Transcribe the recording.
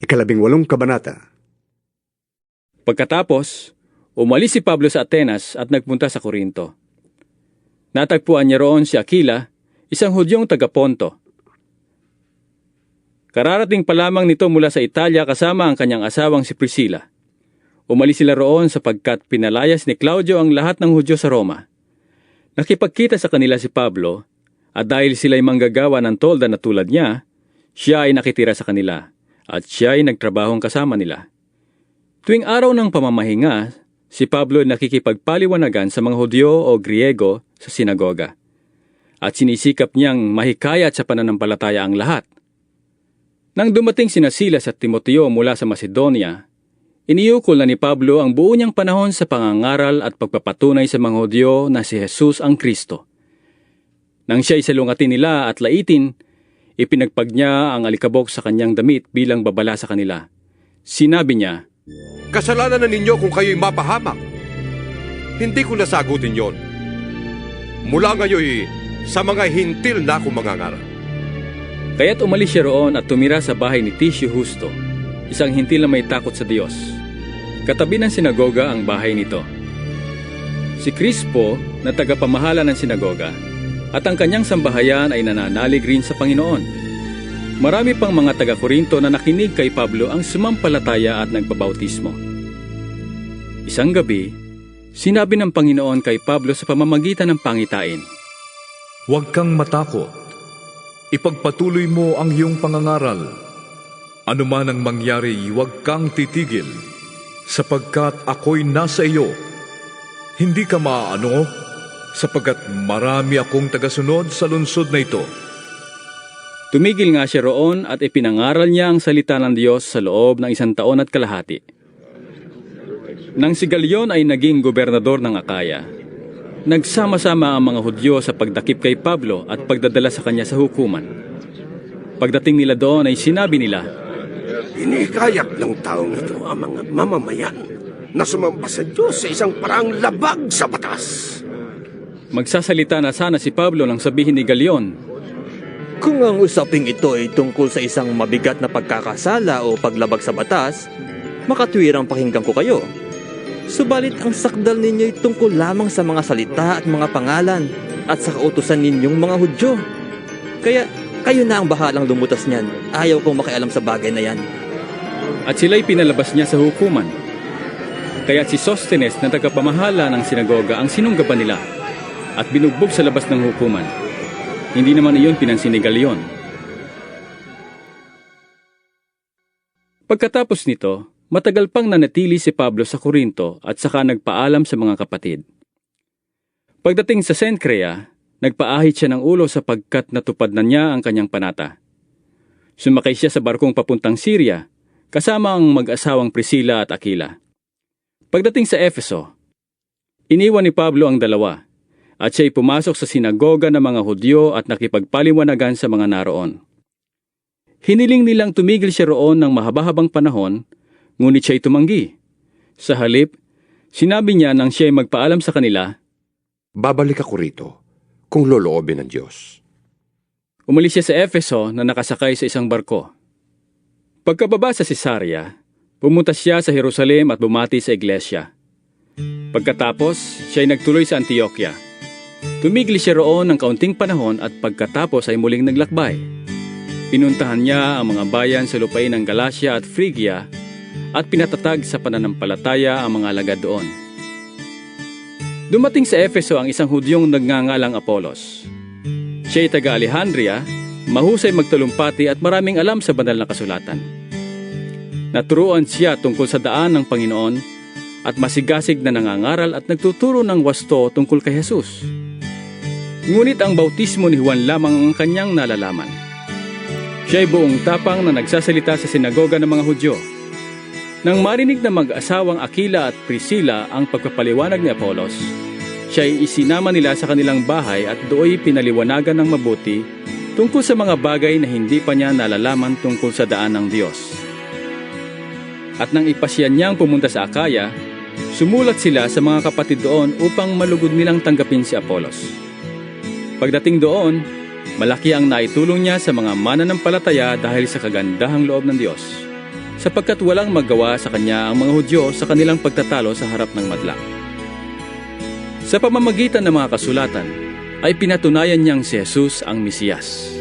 18 kabanata. Pagkatapos, umalis si Pablo sa Atenas at nagpunta sa Corinto. Natagpuan niya roon si Aquila, isang Hudyong taga-Ponto. Kararating pa lamang nito mula sa Italia kasama ang kanyang asawang si Priscilla. Umalis sila roon sapagkat pinalayas ni Claudio ang lahat ng Hudyo sa Roma. Nakipagkita sa kanila si Pablo, at dahil sila'y manggagawa ng tolda na tulad niya, siya ay nakitira sa kanila, at siya ay nagtrabahong kasama nila. Tuwing araw ng pamamahinga, si Pablo ay nakikipagpaliwanagan sa mga Hudyo o Griego sa sinagoga, at sinisikap niyang mahikayat sa pananampalataya ang lahat. Nang dumating sina Silas at Timoteo mula sa Macedonia, iniukol na ni Pablo ang buo niyang panahon sa pangangaral at pagpapatunay sa mga Hudyo na si Jesus ang Kristo. Nang siya'y salungatin nila at laitin, ipinagpag niya ang alikabok sa kanyang damit bilang babala sa kanila. Sinabi niya, "Kasalanan na ninyo kung kayo'y mapahamak. Hindi ko nasagutin yon. Mula ngayon sa mga hintil na akong mangangaral." Kaya't umalis siya roon at tumira sa bahay ni Titio Justo, isang hintil na may takot sa Diyos. Katabi ng sinagoga ang bahay nito. Si Crispo na tagapamahala ng sinagoga at ang kanyang sambahayan ay nananalig rin sa Panginoon. Marami pang mga taga-Korinto na nakinig kay Pablo ang sumampalataya at nagbabautismo. Isang gabi, sinabi ng Panginoon kay Pablo sa pamamagitan ng pangitain, "Huwag kang matakot. Ipagpatuloy mo ang iyong pangangaral. Ano man ang mangyari, huwag kang titigil, sapagkat ako'y nasa iyo. Hindi ka maaano, sapagkat marami akong tagasunod sa lungsod na ito." Tumigil nga siya roon at ipinangaral niya ang salita ng Diyos sa loob ng 1 taon at kalahati. Nang si Galion ay naging gobernador ng Akaya, nagsama-sama ang mga Hudyo sa pagdakip kay Pablo at pagdadala sa kanya sa hukuman. Pagdating nila doon ay sinabi nila, "Inikayat ng taong ito ang mga mamamayan na sumamba sa Diyos sa isang paraang labag sa batas." Magsasalita na sana si Pablo nang sabihin ni Galion, Kung ang usaping ito ay tungkol sa isang mabigat na pagkakasala o paglabag sa batas, makatwirang pakinggan ko kayo. Subalit ang sakdal ninyo ay tungkol lamang sa mga salita at mga pangalan at sa kautusan ninyong mga Hudyo. Kaya kayo na ang bahalang lumutas niyan. Ayaw kong makialam sa bagay na yan. at sila'y pinalabas niya sa hukuman. Kaya si Sostenes na tagapamahala ng sinagoga ang sinunggaban nila at binugbog sa labas ng hukuman. Hindi naman iyon pinansin ni Galion. Pagkatapos nito, matagal pang nanatili si Pablo sa Corinto at saka nagpaalam sa mga kapatid. Pagdating sa Cencrea, nagpaahit siya ng ulo sapagkat natupad na niya ang kanyang panata. Sumakay siya sa barkong papuntang Syria, kasama ang mag-asawang Priscilla at Aquila. Pagdating sa Efeso, iniwan ni Pablo ang dalawa, at siya'y pumasok sa sinagoga ng mga Hudyo at nakipagpaliwanagan sa mga naroon. Hiniling nilang tumigil siya roon ng mahaba-habang panahon, ngunit siya'y tumanggi. Sa halip, sinabi niya nang siya'y magpaalam sa kanila, "Babalik ako rito kung loloobin ng Diyos." Umalis siya sa Efeso na nakasakay sa isang barko. Pagkababa sa Cesarea, pumunta siya sa Jerusalem at bumati sa iglesia. Pagkatapos, siya'y nagtuloy sa Antioquia. Tumigil siya roon ng kaunting panahon at pagkatapos ay muling naglakbay. Pinuntahan niya ang mga bayan sa lupain ng Galacia at Phrygia at pinatatag sa pananampalataya ang mga alagad doon. Dumating sa Efeso ang isang Hudyong nagngangalang Apolos. Siya'y taga Alejandria, mahusay magtalumpati at maraming alam sa banal na kasulatan. Naturuan siya tungkol sa daan ng Panginoon at masigasig na nangangaral at nagtuturo ng wasto tungkol kay Jesus. Ngunit ang bautismo ni Juan lamang ang kanyang nalalaman. Siya'y buong tapang na nagsasalita sa sinagoga ng mga Hudyo. Nang marinig na mag-asawang Aquila at Priscilla ang pagpapaliwanag ni Apolos, siya'y isinama nila sa kanilang bahay at dooy pinaliwanagan ng mabuti tungkol sa mga bagay na hindi pa niya nalalaman tungkol sa daan ng Diyos. At nang ipasyan niyang pumunta sa Akaya, sumulat sila sa mga kapatid doon upang malugod nilang tanggapin si Apolos. Pagdating doon, malaki ang naitulong niya sa mga mananampalataya dahil sa kagandahang loob ng Diyos. sapagkat walang magawa sa kanya ang mga Hudyo sa kanilang pagtatalo sa harap ng madla. Sa pamamagitan ng mga kasulatan, ay pinatunayan niyang si Jesus ang Mesiyas.